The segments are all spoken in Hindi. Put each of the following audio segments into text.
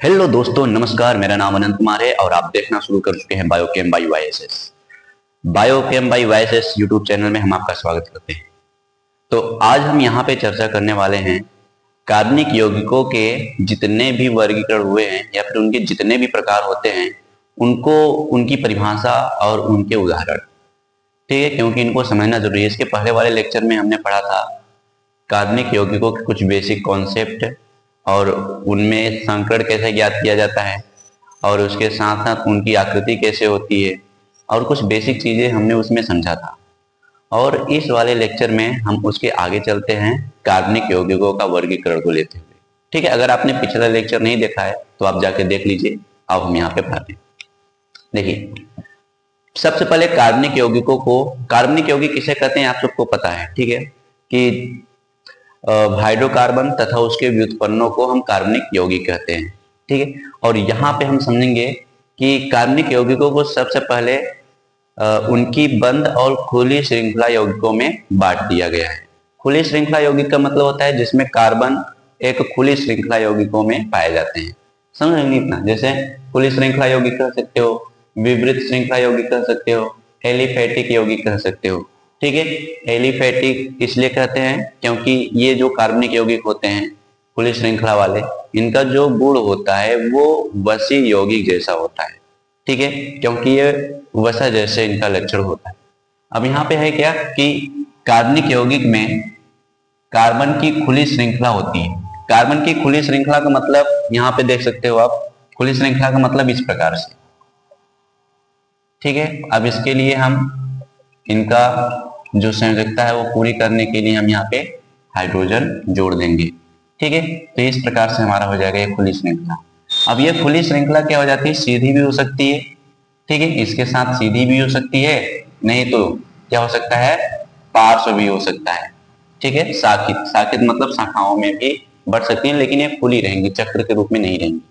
हेलो दोस्तों, नमस्कार। मेरा नाम अनंत कुमार है और आप देखना शुरू कर चुके हैं biochem by YSS. Biochem by YSS YouTube channel में हम आपका स्वागत करते हैं। तो आज हम यहाँ पे चर्चा करने वाले हैं कार्बनिक यौगिकों के जितने भी वर्गीकरण हुए हैं या फिर उनके जितने भी प्रकार होते हैं उनको, उनकी परिभाषा और उनके उदाहरण। ठीक है, क्योंकि इनको समझना जरूरी है। इसके पहले वाले लेक्चर में हमने पढ़ा था कार्बनिक यौगिकों के कुछ बेसिक कॉन्सेप्ट और उनमें संकरण कैसे ज्ञात किया जाता है और उसके साथ साथ उनकी आकृति कैसे होती है और कुछ बेसिक चीजें हमने उसमें समझा था। और इस वाले लेक्चर में हम उसके आगे चलते हैं कार्बनिक यौगिकों का वर्गीकरण को लेते हुए। ठीक है, अगर आपने पिछला लेक्चर नहीं देखा है तो आप जाके देख लीजिए। अब हम यहाँ पे पढ़ते हैं। देखिए, सबसे पहले कार्बनिक यौगिकों को, कार्बनिक यौगिक किसे कहते हैं आप सबको पता है। ठीक है, कि हाइड्रोकार्बन तथा उसके व्युत्पन्नों को हम कार्बनिक यौगिक कहते हैं। ठीक है, और यहाँ पे हम समझेंगे कि कार्बनिक यौगिकों को सबसे पहले उनकी बंद और खुली श्रृंखला यौगिकों में बांट दिया गया है। खुली श्रृंखला यौगिक का मतलब होता है जिसमें कार्बन एक खुली श्रृंखला यौगिकों में पाए जाते हैं। समझ रहे इतना? जैसे खुली श्रृंखला यौगिक कह सकते हो, विवृत श्रृंखला यौगिक कह सकते हो, एलिफेटिक यौगिक कह सकते हो। ठीक है, एलिफेटिक इसलिए कहते हैं क्योंकि ये जो कार्बनिक यौगिक होते हैं खुली श्रृंखला वाले, इनका जो गुण होता है वो वसी यौगिक जैसा होता है। ठीक है, क्योंकि ये वसा जैसे इनका लक्षण होता है। अब यहाँ पे है क्या कि कार्बनिक यौगिक में कार्बन की खुली श्रृंखला होती है। कार्बन की खुली श्रृंखला का मतलब यहाँ पे देख सकते हो आप। खुली श्रृंखला का मतलब इस प्रकार से। ठीक है, अब इसके लिए हम इनका जो संयोजकता है वो पूरी करने के लिए हम यहाँ पे हाइड्रोजन जोड़ देंगे। ठीक है, तो इस प्रकार से हमारा हो जाएगा ये खुली श्रृंखला। अब ये खुली श्रृंखला क्या हो जाती है, सीधी भी हो सकती है। ठीक है, इसके साथ सीधी भी हो सकती है, नहीं तो क्या हो सकता है, पार्श्व भी हो सकता है। ठीक है, शाखित, शाखित मतलब शाखाओं में भी बढ़ सकती है, लेकिन ये खुली रहेंगी, चक्र के रूप में नहीं रहेंगी।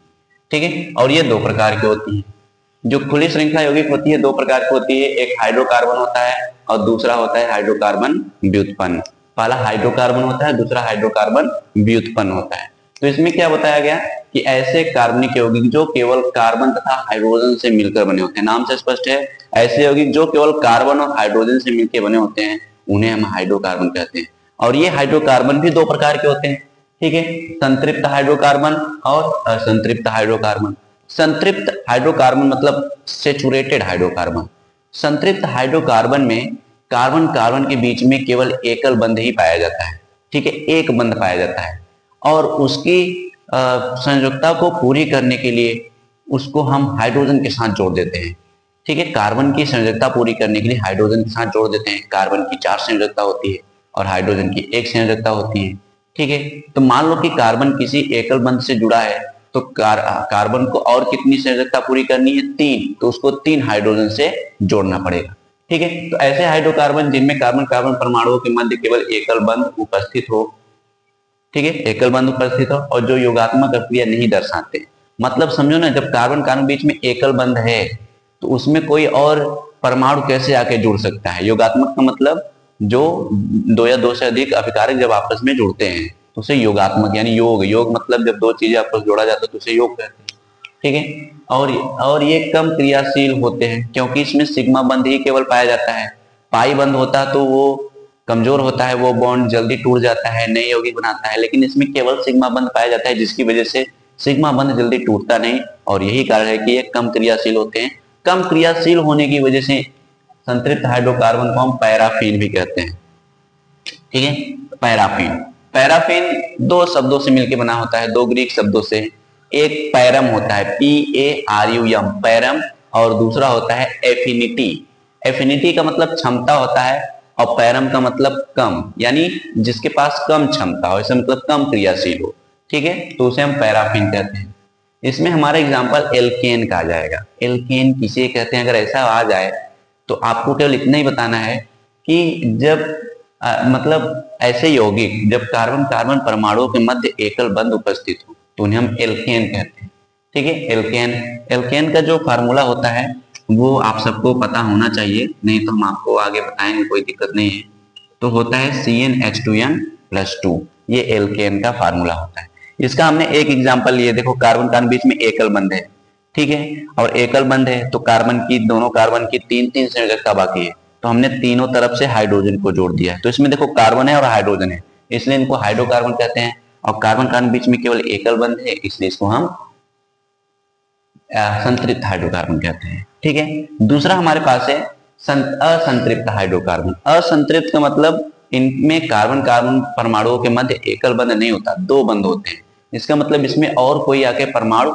ठीक है, और ये दो प्रकार की होती है। जो खुली श्रृंखला यौगिक होती है दो प्रकार की होती है, एक हाइड्रोकार्बन होता है और दूसरा होता है हाइड्रोकार्बन व्युत्पन्न। पहला हाइड्रोकार्बन होता है, दूसरा हाइड्रोकार्बन व्युत्पन्न होता है। तो इसमें क्या बताया गया कि ऐसे कार्बनिक यौगिक जो केवल कार्बन तथा हाइड्रोजन से मिलकर बने होते हैं, नाम से स्पष्ट है, ऐसे यौगिक जो केवल कार्बन और हाइड्रोजन से मिलकर बने होते हैं उन्हें हम हाइड्रोकार्बन कहते हैं। और ये हाइड्रोकार्बन भी दो प्रकार के होते हैं। ठीक है, संतृप्त हाइड्रोकार्बन और असंतृप्त हाइड्रोकार्बन। संतृप्त हाइड्रोकार्बन मतलब सेचुरेटेड हाइड्रोकार्बन। संतृप्त हाइड्रोकार्बन में कार्बन कार्बन के बीच में केवल एकल बंध ही पाया जाता है। ठीक है, एक बंध पाया जाता है और उसकी संयोजकता को पूरी करने के लिए उसको हम हाइड्रोजन के साथ जोड़ देते हैं। ठीक है, कार्बन की संयोजकता पूरी करने के लिए हाइड्रोजन के साथ जोड़ देते हैं। कार्बन की 4 संयोजकता होती है और हाइड्रोजन की 1 संयोजकता होती है। ठीक है, तो मान लो कि कार्बन किसी एकल बंध से जुड़ा है तो कार्बन को और कितनी संयोजकता पूरी करनी है, 3, तो उसको 3 हाइड्रोजन से जोड़ना पड़ेगा। ठीक है, तो ऐसे हाइड्रोकार्बन जिनमें कार्बन कार्बन परमाणुओं के मध्य केवल एकल बंध उपस्थित हो। ठीक है, एकल बंध उपस्थित हो और जो योगात्मक अक्रिया नहीं दर्शाते। मतलब समझो ना, जब कार्बन कार्बन बीच में एकल बंध है तो उसमें कोई और परमाणु कैसे आके जुड़ सकता है। योगात्मक का मतलब जो 2 या 2 से अधिक अभिकारक जब आपस में जुड़ते हैं तो उसे योगात्मक यानी योग। योग मतलब जब 2 चीजें आपस में जोड़ा जाता है तो उसे योग कहते हैं। ठीक है, और ये कम क्रियाशील होते हैं क्योंकि इसमें सिग्मा बंध ही केवल पाया जाता है। पाई बंध होता तो वो कमजोर होता है, वो बॉन्ड जल्दी टूट जाता है, नए यौगिक बनाता है, लेकिन इसमें केवल सिग्मा बंध पाया जाता है जिसकी वजह से सिग्मा बंध जल्दी टूटता नहीं। और यही कारण है कि ये कम क्रियाशील होते हैं। कम क्रियाशील होने की वजह से संतृप्त हाइड्रोकार्बन को हम पैराफिन भी कहते हैं। ठीक है, पैराफिन, पैराफिन 2 शब्दों से मिलकर बना होता है, 2 ग्रीक शब्दों से। एक पैरम होता है, PARUM, पैरम, और दूसरा होता है एफिनिटी। एफिनिटी का मतलब क्षमता होता है और पैरम का मतलब कम, यानी जिसके पास कम क्षमता हो, इसका मतलब कम क्रियाशील हो। ठीक है, तो उसे हम पैराफिन कहते हैं। इसमें हमारा एग्जाम्पल एल्केन का आ जाएगा। एल्केन किसे कहते हैं, अगर ऐसा आ जाए तो आपको केवल इतना ही बताना है कि जब मतलब ऐसे यौगिक जब कार्बन कार्बन परमाणुओं के मध्य एकल बंध उपस्थित हो तो उन्हें हम एल्केन कहते हैं। ठीक है, एल्केन, एल्केन का जो फार्मूला होता है वो आप सबको पता होना चाहिए, नहीं तो हम आपको आगे बताएंगे, कोई दिक्कत नहीं है। तो होता है CnH2n+2, ये एल्केन का फार्मूला होता है। इसका हमने एक एग्जांपल लिए, देखो कार्बन कार्बन बीच में एकल बंध है, ठीक है, और एकल बंध है तो कार्बन की दोनों कार्बन की तीन तीन संयोजकता बाकी है, तो हमने तीनों तरफ से हाइड्रोजन को जोड़ दिया है। तो इसमें देखो कार्बन है और हाइड्रोजन है, इसलिए इनको हाइड्रोकार्बन कहते हैं। और कार्बन कार्बन बीच में केवल एकल बंध है, इसलिए इसको हम संतृप्त हाइड्रोकार्बन कहते हैं, ठीक है। दूसरा हमारे पास है असंतृप्त हाइड्रोकार्बन। असंतृप्त का मतलब इनमें कार्बन कार्बन परमाणुओं के मध्य एकल बंध नहीं होता, दो बंध होते हैं। इसका मतलब इसमें और कोई आके परमाणु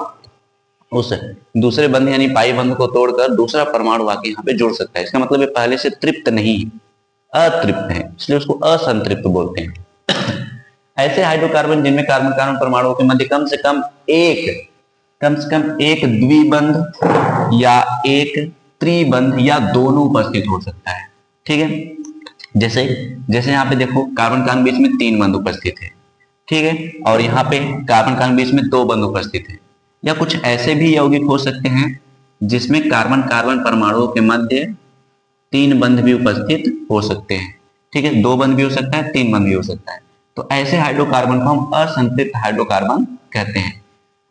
उस दूसरे बंध यानी पाई बंध को तोड़कर दूसरा परमाणु आके यहाँ पे जोड़ सकता है। इसका मतलब ये पहले से तृप्त नहीं, अतृप्त है, इसलिए उसको असंतृप्त बोलते हैं। ऐसे हाइड्रोकार्बन जिनमें कार्बन कार्बन परमाणुओं के मध्य कम से कम एक द्विबंध या एक त्रिबंध या दोनों उपस्थित हो सकता है, ठीक है। जैसे यहाँ पे देखो कार्बन कार्बन बीच में तीन बंध उपस्थित है, ठीक है, और यहाँ पे कार्बन कार्बन बीच में दो बंध उपस्थित है। या कुछ ऐसे भी यौगिक हो सकते हैं जिसमें कार्बन कार्बन परमाणुओं के मध्य तीन बंध भी उपस्थित हो सकते हैं, ठीक है, दो बंध भी हो सकता है, तीन बंध भी हो सकता है। तो ऐसे हाइड्रोकार्बन को हम असंतृप्त हाइड्रोकार्बन कहते हैं।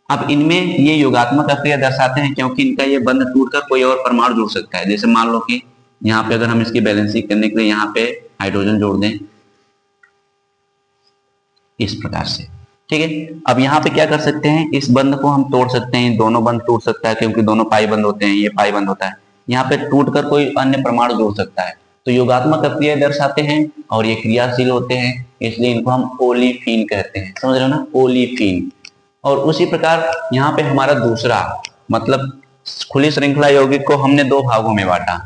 अब इनमें ये योगात्मक अक्रिया दर्शाते हैं क्योंकि इनका ये बंध टूटकर कोई और परमाणु जुड़ सकता है। जैसे मान लो कि यहाँ पे अगर हम इसकी बैलेंसिंग करने के लिए यहाँ पे हाइड्रोजन जोड़ दें इस प्रकार से, ठीक है। अब यहाँ पे क्या कर सकते हैं, इस बंध को हम तोड़ सकते हैं, दोनों बंध टूट सकता है क्योंकि दोनों पाई बंध होते हैं, ये पाई बंध होता है, यहाँ पे टूटकर कोई अन्य परमाणु जुड़ सकता है। तो योगात्मक अक्रिया दर्शाते हैं और ये क्रियाशील होते हैं, इसलिए इनको हम ओलिफिन कहते हैं, समझ रहे हो ना, ओलिफिन। और उसी प्रकार यहाँ पे हमारा दूसरा मतलब खुली श्रृंखला यौगिक को हमने दो भागों में बांटा।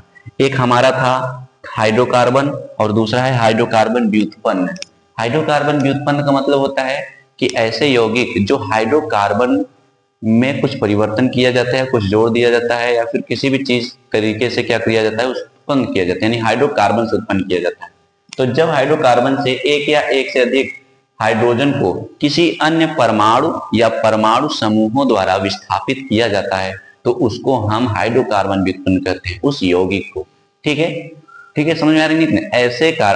एक हमारा था हाइड्रोकार्बन और दूसरा है हाइड्रोकार्बन व्युत्पन्न। हाइड्रोकार्बन व्युत्पन्न का मतलब होता है कि ऐसे यौगिक जो हाइड्रोकार्बन में कुछ परिवर्तन किया जाता है, कुछ जोड़ दिया जाता है, या फिर किसी भी चीज तरीके से क्या किया जाता है, उत्पन्न किया जाता है, यानी हाइड्रोकार्बन से उत्पन्न किया जाता है। तो जब हाइड्रोकार्बन से एक या एक से अधिक हाइड्रोजन को किसी अन्य परमाणु या परमाणु समूहों द्वारा विस्थापित किया जाता है तो उसको हम हाइड्रोकार्बन व्युत्पन्न कहते हैं, उस यौगिक को, ठीक है, ठीक है, समझ में आ रही है।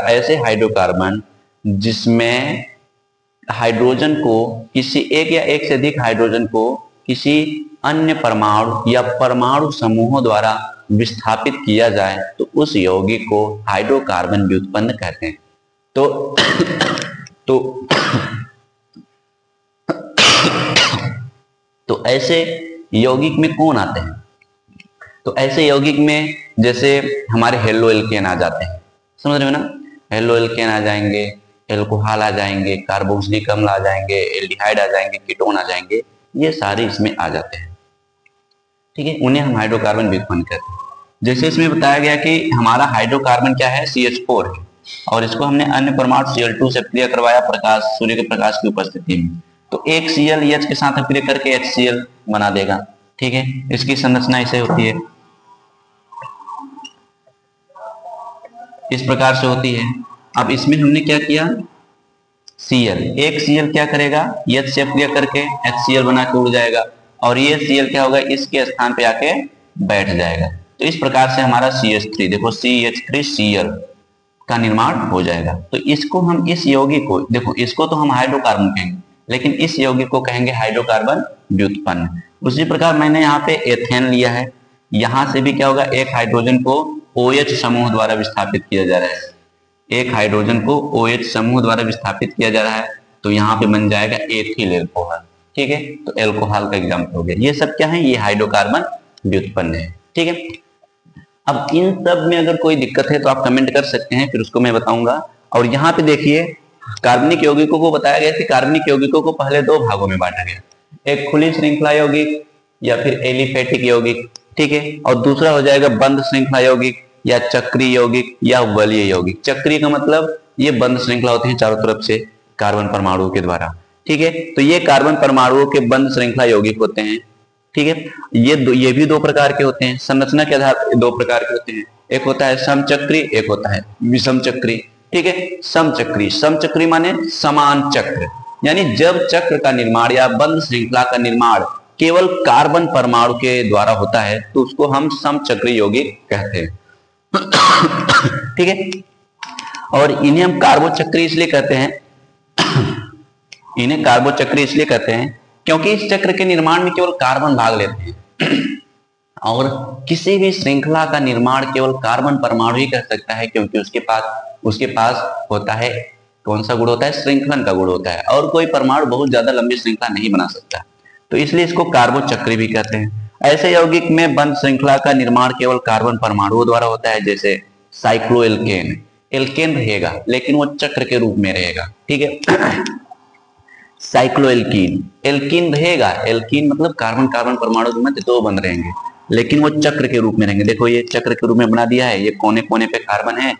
ऐसे हाइड्रोकार्बन जिसमें हाइड्रोजन को किसी एक या एक से अधिक हाइड्रोजन को किसी अन्य परमाणु या परमाणु समूहों द्वारा विस्थापित किया जाए तो उस यौगिक को हाइड्रोकार्बन व्युत्पन्न कहते हैं। तो ऐसे यौगिक में कौन आते हैं, तो ऐसे यौगिक में जैसे हमारे हेलो एल्केन आ जाते हैं, समझ रहे हो ना, हेलो एल्केन आ जाएंगे, एल्कोहल आ जाएंगे, कार्बोक्सिलिक अम्ल आ जाएंगे, एल्डिहाइड आ जाएंगे, कीटोन आ जाएंगे, ये सारे इसमें आ जाते हैं, ठीक है, उन्हें हम हाइड्रोकार्बन व्युत्पन्न कहते हैं। जैसे इसमें बताया गया कि हमारा हाइड्रोकार्बन क्या है, CH4 है, और इसको हमने अन्य परमाणु Cl2 से अक्रिया करवाया प्रकाश, सूर्य के प्रकाश की उपस्थिति में, तो एक Cl H के साथ अक्रिया करके HCl बना देगा, ठीक है। इसकी संरचना ऐसे होती है, इस प्रकार से होती है। अब इसमें हमने क्या किया, Cl, एक Cl क्या करेगा, H से अक्रिया करके HCl बना के उड़ जाएगा, और ये Cl क्या होगा, इसके स्थान पे आके बैठ जाएगा। तो इस प्रकार से हमारा CH3, देखो CH3Cl का निर्माण हो जाएगा। तो इसको हम, इस यौगिक को, देखो इसको तो हम हाइड्रोकार्बन कहेंगे, लेकिन इस यौगिक को कहेंगे हाइड्रोकार्बन व्युत्पन्न। उसी प्रकार मैंने यहाँ पे एथेन लिया है, यहाँ से भी क्या होगा, एक हाइड्रोजन को OH समूह द्वारा विस्थापित किया जा रहा है, एक हाइड्रोजन को OH समूह द्वारा विस्थापित किया जा रहा है, तो यहाँ पे बन जाएगा एथिल एल्कोहल, ठीक है। तो एल्कोहल का एग्जाम्पल हो गया। ये सब क्या है, ये हाइड्रोकार्बन व्युत्पन्न है, ठीक है। अब इन सब में अगर कोई दिक्कत है तो आप कमेंट कर सकते हैं, फिर उसको मैं बताऊंगा। और यहाँ पे देखिए कार्बनिक यौगिकों को बताया गया कि कार्बनिक यौगिकों को पहले दो भागों में बांटा गया, एक खुली श्रृंखला यौगिक या फिर एलिफेटिक यौगिक, ठीक है, और दूसरा हो जाएगा बंद श्रृंखला यौगिक या चक्रीय यौगिक या वलयीय यौगिक। चक्रीय का मतलब ये बंद श्रृंखला होती है चारों तरफ से कार्बन परमाणुओं के द्वारा, ठीक है। तो ये कार्बन परमाणुओं के बंद श्रृंखला यौगिक होते हैं, ठीक है। ये भी दो प्रकार के होते हैं, संरचना के आधार पर दो प्रकार के होते हैं, एक होता है समचक्री, एक होता है विषम चक्री, ठीक है। समचक्री, समचक्री माने समान चक्र, यानी जब चक्र का निर्माण या बंद श्रृंखला का निर्माण केवल कार्बन परमाणु के द्वारा होता है तो उसको हम समचक्री यौगिक कहते हैं, ठीक है। और इन्हें हम कार्बोचक्री इसलिए कहते हैं इन्हें कार्बो चक्र इसलिए कहते हैं क्योंकि इस चक्र के निर्माण में केवल कार्बन भाग लेते हैं और किसी भी श्रृंखला का निर्माण केवल कार्बन परमाणु ही कर सकता है, क्योंकि उसके पास होता है, कौन सा गुण होता है, श्रृंखलन का गुण होता है, और कोई परमाणु बहुत ज्यादा लंबी श्रृंखला नहीं बना सकता। तो इसलिए इसको कार्बो चक्री भी कहते हैं। ऐसे यौगिक में बंद श्रृंखला का निर्माण केवल कार्बन परमाणुओं द्वारा होता है, जैसे साइक्लोएल्केन। एल्केन रहेगा लेकिन वो चक्र के रूप में रहेगा, ठीक है। साइक्लोएल्कीन, एल्कीन रहेगा, एल्कीन मतलब कार्बन कार्बन परमाणु में दो बंद रहेंगे लेकिन वो चक्र के रूप में रहेंगे। देखो ये चक्र के रूप में बना दिया है, ये कोने कोने पे कार्बन है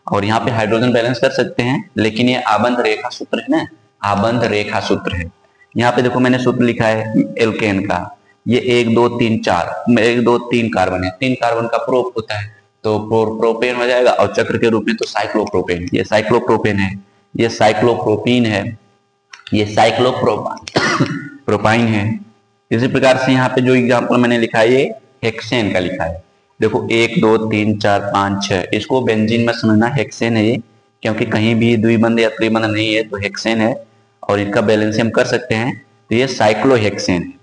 और यहाँ पे हाइड्रोजन बैलेंस कर सकते हैं, लेकिन ये आबंध रेखा सूत्र है ना, आबंध रेखा सूत्र है। यहाँ पे देखो मैंने सूत्र लिखा है एल्केन का, ये 1 2 3 4 1 2 3 कार्बन है, 3 कार्बन का प्रोप होता है तो प्रोपेन हो जाएगा, और चक्र के रूप में तो साइक्लोप्रोपेन, ये साइक्लोप्रोपेन है, ये साइक्लोप्रोपीन है, ये साइक्लोप्रोपाइन है। इसी प्रकार से यहाँ पे जो एग्जांपल मैंने लिखा है ये हेक्सेन का लिखा है। देखो 1 2 3 4 5 6, इसको बेंजीन में समझना, हेक्सेन है ये, क्योंकि कहीं भी द्विबंध या त्रिबंध नहीं है तो हेक्सेन है और इनका बैलेंस हम कर सकते हैं, तो ये साइक्लोहेक्सेन है।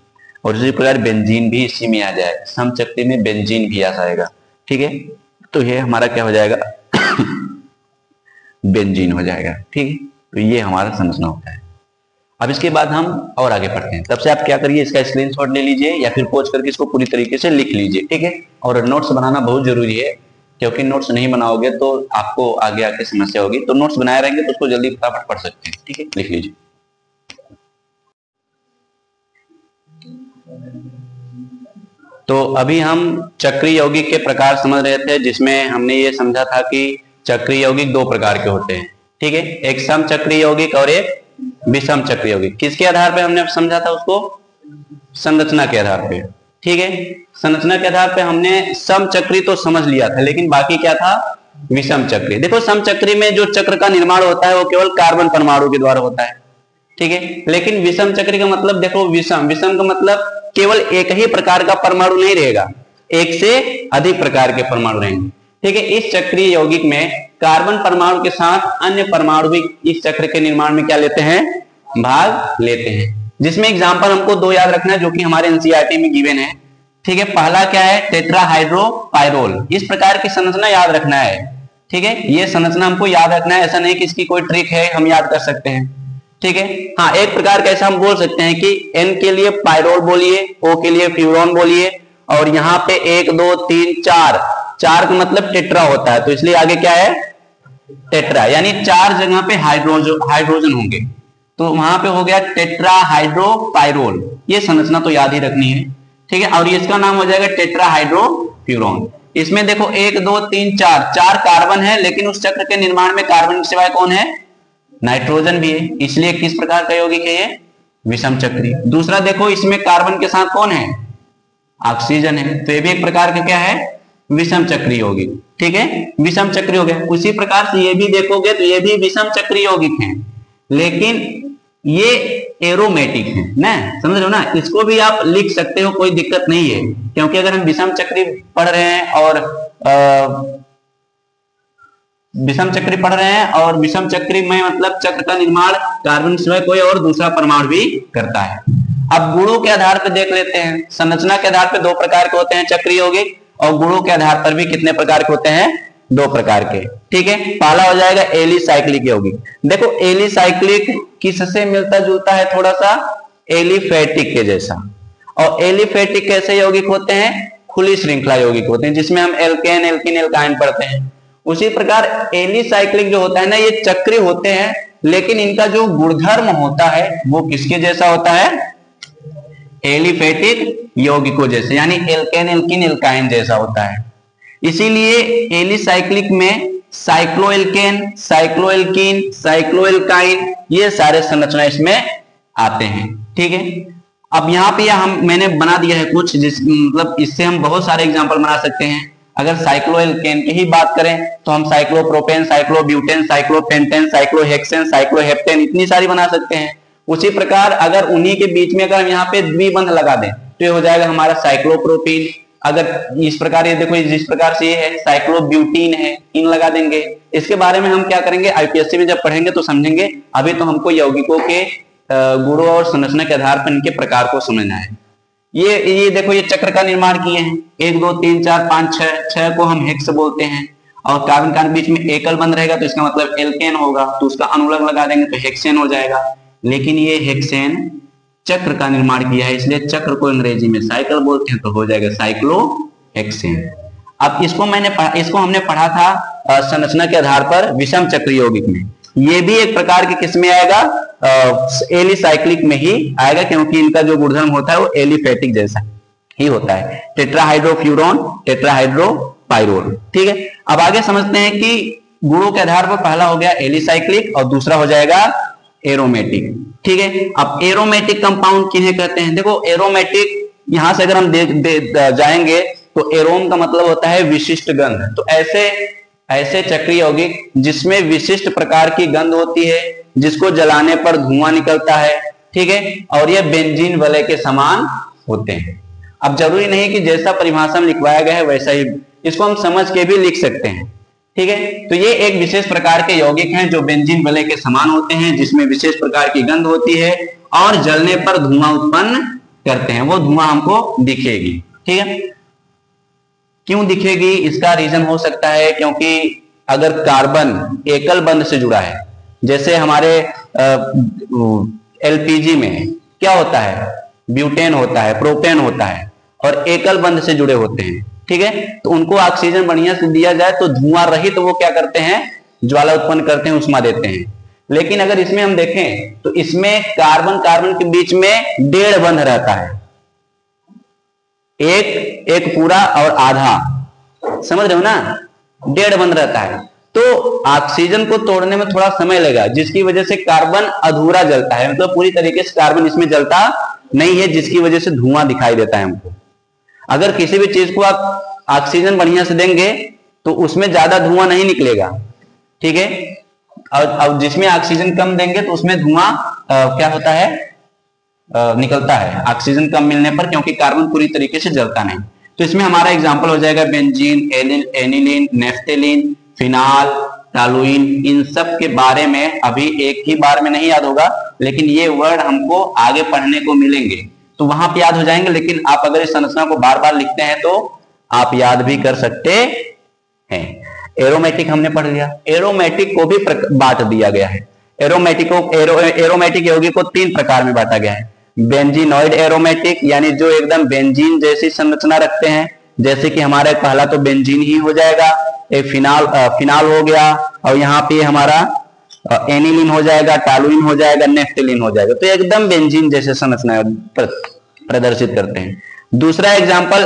और इसी प्रकार बेंजीन भी इसी में आ जाएगा, समचक्री में बेंजीन भी आ जाएगा, ठीक है। तो ये हमारा क्या हो जाएगा बेंजीन हो जाएगा, ठीक है। तो ये हमारा संरचना होता है। अब इसके बाद हम और आगे पढ़ते हैं, तब से आप क्या करिए, इसका स्क्रीनशॉट ले लीजिए या फिर पोज करके इसको पूरी तरीके से लिख लीजिए, ठीक है। और नोट्स बनाना बहुत जरूरी है, क्योंकि नोट्स नहीं बनाओगे तो आपको आगे आके समस्या होगी। तो नोट्स बनाए रहेंगे तो उसको जल्दी फटाफट पढ़ सकते हैं, ठीक है, लिख लीजिए। तो अभी हम चक्रीय यौगिक के प्रकार समझ रहे थे, जिसमें हमने ये समझा था कि चक्रीय यौगिक 2 प्रकार के होते हैं, ठीक है, एक समचक्रीय यौगिक और एक विषम चक्रीय यौगिक। किसके आधार पे हमने समझा था उसको, संरचना के आधार पे, ठीक है। संरचना के आधार पे हमने समचक्री तो समझ लिया था, लेकिन बाकी क्या था, विषम चक्री। देखो समचक्री में जो चक्र का निर्माण होता है वो केवल कार्बन परमाणु के द्वारा होता है, ठीक है। लेकिन विषम चक्री का मतलब देखो, विषम का मतलब केवल एक ही प्रकार का परमाणु नहीं रहेगा, एक से अधिक प्रकार के परमाणु रहेंगे, ठीक है। इस चक्रीय यौगिक में कार्बन परमाणु के साथ अन्य परमाणु भी इस चक्र के निर्माण में क्या लेते हैं, भाग लेते हैं। जिसमें एग्जांपल हमको 2 याद रखना है जो कि हमारे एनसीईआरटी में गिवन है, ठीक है। पहला क्या है, टेट्राहाइड्रोपाइरोल। इस प्रकार की संरचना याद रखना है, ठीक है। ये संरचना हमको याद रखना है, ऐसा नहीं कि इसकी कोई ट्रिक है हम याद कर सकते हैं, ठीक है। हाँ, एक प्रकार का ऐसा हम बोल सकते हैं कि N के लिए पाइरोल बोलिए, O के लिए फ्यूरॉन बोलिए, और यहाँ पे 1 2 3 4 का मतलब टेट्रा होता है, तो इसलिए आगे क्या है, टेट्रा, यानी 4 जगह पे हाइड्रोजन होंगे, तो वहां पे हो गया टेट्राहाइड्रोपाइरोल। ये संरचना तो याद ही रखनी है, ठीक है। और इसका नाम हो जाएगा टेट्राहाइड्रोफ्यूरॉन। इसमें देखो 1 2 3 4 कार्बन है, लेकिन उस चक्र के निर्माण में कार्बन के सिवाय कौन है, नाइट्रोजन भी है, इसलिए किस प्रकार का यौगिक है ये, विषम चक्री। दूसरा देखो इसमें कार्बन के साथ कौन है, ऑक्सीजन है, तो ये भी एक प्रकार का क्या है, विषम चक्री यौगिक, ठीक है, विषम चक्री हो गया। उसी प्रकार से ये भी देखोगे तो ये भी विषम चक्री यौगिक है, लेकिन ये एरोमेटिक है ना, समझ रहे हो ना। इसको भी आप लिख सकते हो, कोई दिक्कत नहीं है, क्योंकि अगर हम विषम चक्री पढ़ रहे हैं और विषम चक्री पढ़ रहे हैं और विषम चक्री में मतलब चक्र का निर्माण कार्बन सिवाय कोई और दूसरा परमाणु भी करता है। अब गुणों के आधार पर देख लेते हैं, संरचना के आधार पर 2 प्रकार के होते हैं चक्रीय यौगिक, और गुणों के आधार पर भी कितने प्रकार के होते हैं, 2 प्रकार के, ठीक है। पहला हो जाएगा एलिसाइक्लिक यौगिक। देखो एलिसाइक्लिक किससे मिलता जुलता है, थोड़ा सा एलिफेटिक के जैसा। और एलिफेटिक कैसे यौगिक होते हैं, खुली श्रृंखला यौगिक होते हैं, जिसमें हम एल्केन एल्कीन एल्काइन पढ़ते हैं। उसी प्रकार एलिसाइक्लिक जो होता है ना, ये चक्री होते हैं, लेकिन इनका जो गुणधर्म होता है वो किसके जैसा होता है, एलिफेटिक यौगिकों जैसे, यानी एल्केन एल्कीन एल्काइन जैसा होता है। इसीलिए एलिसाइक्लिक में साइक्लोएल्केन, साइक्लोएल्कीन, साइक्लोएल्काइन, ये सारे संरचना इसमें आते हैं, ठीक है। अब यहाँ पे मैंने बना दिया है कुछ, जिस मतलब इससे हम बहुत सारे एग्जांपल बना सकते हैं। अगर साइक्लोएल्केन की ही बात करें तो हम साइक्लोप्रोपेन, साइक्लोब्यूटेन, साइक्लोपेंटेन, साइक्लोहेक्सेन, साइक्लोहेप्टेन, इतनी सारी बना सकते हैं। उसी प्रकार अगर उन्हीं के बीच में अगर हम यहाँ पे द्विबंध लगा दें तो ये हो जाएगा हमारा साइक्लोप्रोपीन। अगर इस प्रकार ये देखो, जिस प्रकार से ये है साइक्लोब्यूटीन है, इन लगा देंगे। इसके बारे में हम क्या करेंगे, आईपीएससी में जब पढ़ेंगे तो समझेंगे, अभी तो हमको यौगिकों के गुणों और संरचना के आधार पर इनके प्रकार को समझना है। ये देखो, ये चक्र का निर्माण किए हैं, 1 2 3 4 5 6 को हम हेक्स बोलते हैं, और कार्बन कार्बन बीच में एकल बंध रहेगा तो इसका मतलब एल्केन होगा, तो उसका अनुलग लगा देंगे तो हेक्सेन हो जाएगा। लेकिन ये हेक्सेन चक्र का निर्माण किया है, इसलिए चक्र को अंग्रेजी में साइकिल बोलते हैं, तो हो जाएगा साइक्लोहेक्सेन। अब इसको हमने पढ़ा था संरचना के आधार पर विषम चक्र यौगिक में। ये भी एक प्रकार के किस में आएगा, एलिसाइक्लिक में ही आएगा, क्योंकि इनका जो गुणधर्म होता है वो एलिफेटिक जैसा ही होता है। टेट्राहाइड्रोफ्यूरॉन, टेट्राहाइड्रोपाइरोल। ठीक है, अब आगे समझते हैं कि गुणों के आधार पर पहला हो गया एलिसाइक्लिक और दूसरा हो जाएगा एरोमेटिक। ठीक है, अब एरोमेटिक कंपाउंड किन्हें कहते हैं? देखो, एरोमेटिक यहां से अगर हम जाएंगे तो एरोम का मतलब होता है विशिष्ट गंध। तो ऐसे चक्रीय यौगिक जिसमें विशिष्ट प्रकार की गंध होती है, जिसको जलाने पर धुआं निकलता है। ठीक है, और ये बेंजीन वलय के समान होते हैं। अब जरूरी नहीं कि जैसा परिभाषा में लिखवाया गया है वैसा ही, इसको हम समझ के भी लिख सकते हैं। ठीक है, तो ये एक विशेष प्रकार के यौगिक हैं जो बेंजीन वलय के समान होते हैं, जिसमें विशेष प्रकार की गंध होती है और जलने पर धुआं उत्पन्न करते हैं। वो धुआं हमको दिखेगी। ठीक है, क्यों दिखेगी? इसका रीजन हो सकता है क्योंकि अगर कार्बन एकल बंध से जुड़ा है, जैसे हमारे एलपीजी में क्या होता है, ब्यूटेन होता है, प्रोपेन होता है, और एकल बंध से जुड़े होते हैं। ठीक है, तो उनको ऑक्सीजन बढ़िया से दिया जाए तो धुआं रहित वो क्या करते हैं, ज्वाला उत्पन्न करते हैं, उष्मा देते हैं। लेकिन अगर इसमें हम देखें तो इसमें कार्बन कार्बन के बीच में 1.5 बंध रहता है, एक पूरा और आधा, समझ रहे हो ना, 1.5 बंध रहता है। तो ऑक्सीजन को तोड़ने में थोड़ा समय लगेगा, जिसकी वजह से कार्बन अधूरा जलता है, मतलब पूरी तरीके से कार्बन इसमें जलता नहीं है, जिसकी वजह से धुआं दिखाई देता है हमको। अगर किसी भी चीज को आप ऑक्सीजन बढ़िया से देंगे तो उसमें ज्यादा धुआं नहीं निकलेगा। ठीक है, और जिसमें ऑक्सीजन कम देंगे तो उसमें धुआं क्या होता है, निकलता है ऑक्सीजन कम मिलने पर, क्योंकि कार्बन पूरी तरीके से जलता नहीं। तो इसमें हमारा एग्जांपल हो जाएगा बेंजीन, एनिलीन, नेफ्थेलीन, फिनाल, टॉलुइन। इन सब के बारे में अभी एक ही बार में नहीं याद होगा, लेकिन ये वर्ड हमको आगे पढ़ने को मिलेंगे तो वहां पे याद हो जाएंगे। लेकिन आप अगर इस संरचना को बार बार लिखते हैं तो आप याद भी कर सकते हैं। एरोमेटिक हमने पढ़ लिया, एरोमेटिक को भी बांट दिया गया है। एरोमेटिक यौगिक को 3 प्रकार में बांटा गया है। बेंजीनॉइड एरोमेटिक, यानी जो एकदम बेंजीन जैसी संरचना रखते हैं, जैसे कि हमारा पहला तो बेंजीन ही हो जाएगा, एक फिनाल हो गया, और यहाँ पे हमारा एनिलीन हो जाएगा, टॉलुइन हो जाएगा, नेफ्थेलीन हो जाएगा। तो एकदम बेंजीन जैसे संरचना प्रदर्शित करते हैं। दूसरा एग्जांपल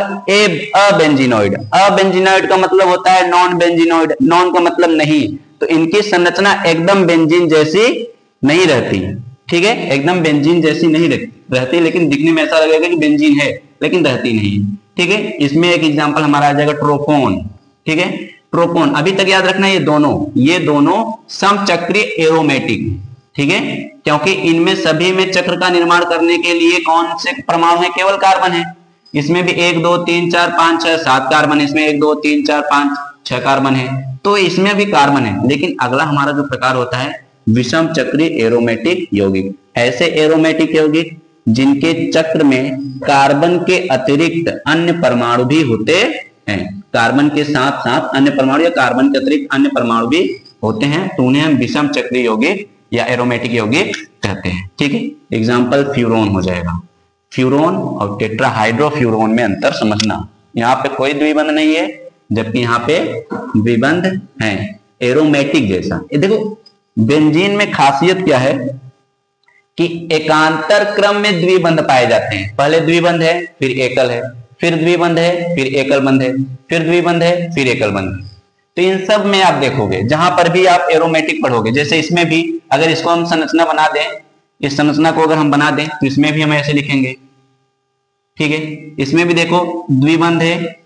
अबेंजीनॉइड। अबेंजीनॉइड का मतलब होता है नॉन बेंजीनॉइड, नॉन का मतलब नहीं, तो इनकी संरचना एकदम बेंजीन जैसी नहीं रहती। ठीक है, एकदम बेंजीन जैसी नहीं रहती, लेकिन दिखने में ऐसा लगेगा कि बेंजीन है, लेकिन रहती नहीं। ठीक है, इसमें एक एग्जांपल हमारा आ जाएगा ट्रोपोन। ठीक है, ट्रोपोन अभी तक याद रखना, ये दोनों समचक्रीय एरोमेटिक। ठीक है, क्योंकि इनमें सभी में चक्र का निर्माण करने के लिए कौन से परमाणु है, केवल कार्बन है। इसमें भी 1 2 3 4 5 6 7 कार्बन है, इसमें 1 2 3 4 5 6 कार्बन है, तो इसमें भी कार्बन है। लेकिन अगला हमारा जो प्रकार होता है विषम चक्रीय एरोमेटिक यौगिक। ऐसे एरोमेटिक यौगिक जिनके चक्र में कार्बन के अतिरिक्त अन्य परमाणु भी होते हैं, कार्बन के साथ साथ अन्य परमाणु या कार्बन के अतिरिक्त अन्य परमाणु भी होते हैं, तो उन्हें हम विषम चक्रीय यौगिक या एरोमेटिक यौगिक कहते हैं। ठीक है, एग्जाम्पल फ्यूरोन हो जाएगा। फ्यूरोन और टेट्राहाइड्रोफ्यूरोन में अंतर समझना, यहाँ पे कोई द्विबंध नहीं है, जबकि यहाँ पे द्विबंध है एरोमेटिक जैसा। ये देखो, बेंजीन में खासियत क्या है कि एकांतर क्रम में द्विबंध पाए जाते हैं। पहले द्विबंध है, फिर एकल है, फिर द्विबंध है, फिर एकल बंध है, फिर द्विबंध है, फिर एकल बंध। तो इन सब में आप देखोगे, जहां पर भी आप एरोमेटिक पढ़ोगे, जैसे इसमें भी अगर इसको हम संरचना बना दें, इस संरचना को अगर हम बना दें तो इसमें भी हम ऐसे लिखेंगे। ठीक है, इसमें भी देखो द्विबंध है,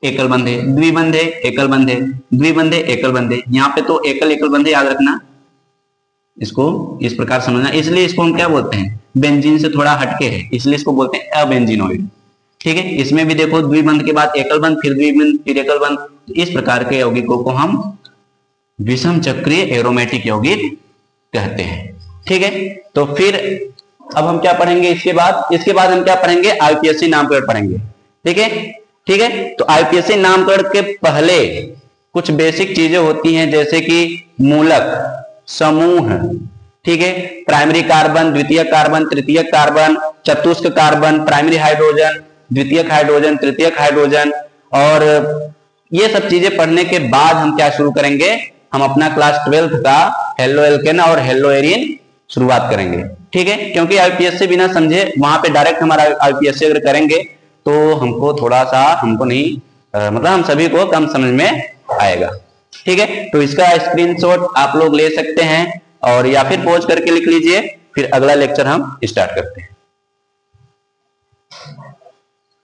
एकल बंध है, द्विबंध है, एकल बंध है, द्विबंध है, एकल बंध है। यहाँ पे तो एकल एकल बंध है, याद रखना, इसको इस प्रकार समझना। इसलिए इसको हम क्या बोलते हैं, बेंजीन से थोड़ा हटके है, इसलिए इसको बोलते हैं अबेंजीनॉइड। ठीक है, इसमें भी देखो द्विबंध के बाद एकल बंध, फिर द्विबंध, फिर एकल बंध। तो इस प्रकार के यौगिकों को हम विषम चक्रीय एरोमेटिक यौगिक कहते हैं। ठीक है, तो फिर अब हम क्या पढ़ेंगे इसके बाद हम क्या पढ़ेंगे, आईपीएससी नामकरण पढ़ेंगे। ठीक है, ठीक है। तो आईपीएससी नामकरण के पहले कुछ बेसिक चीजें होती हैं, जैसे कि मूलक, समूह, ठीक है, प्राइमरी कार्बन, द्वितीयक कार्बन, तृतीयक कार्बन, चतुष्क कार्बन, प्राइमरी हाइड्रोजन, द्वितीयक हाइड्रोजन, तृतीयक हाइड्रोजन। और ये सब चीजें पढ़ने के बाद हम क्या शुरू करेंगे, हम अपना क्लास 12th का हेलो एल्केन और हेलो एरिन शुरुआत करेंगे। ठीक है, क्योंकि आईपीएससी बिना समझे वहां पे डायरेक्ट हमारा आईपीएससी अगर करेंगे तो हमको थोड़ा सा, हमको नहीं मतलब हम सभी को कम समझ में आएगा। ठीक है, तो इसका स्क्रीनशॉट आप लोग ले सकते हैं और या फिर पॉज करके लिख लीजिए, फिर अगला लेक्चर हम स्टार्ट करते हैं।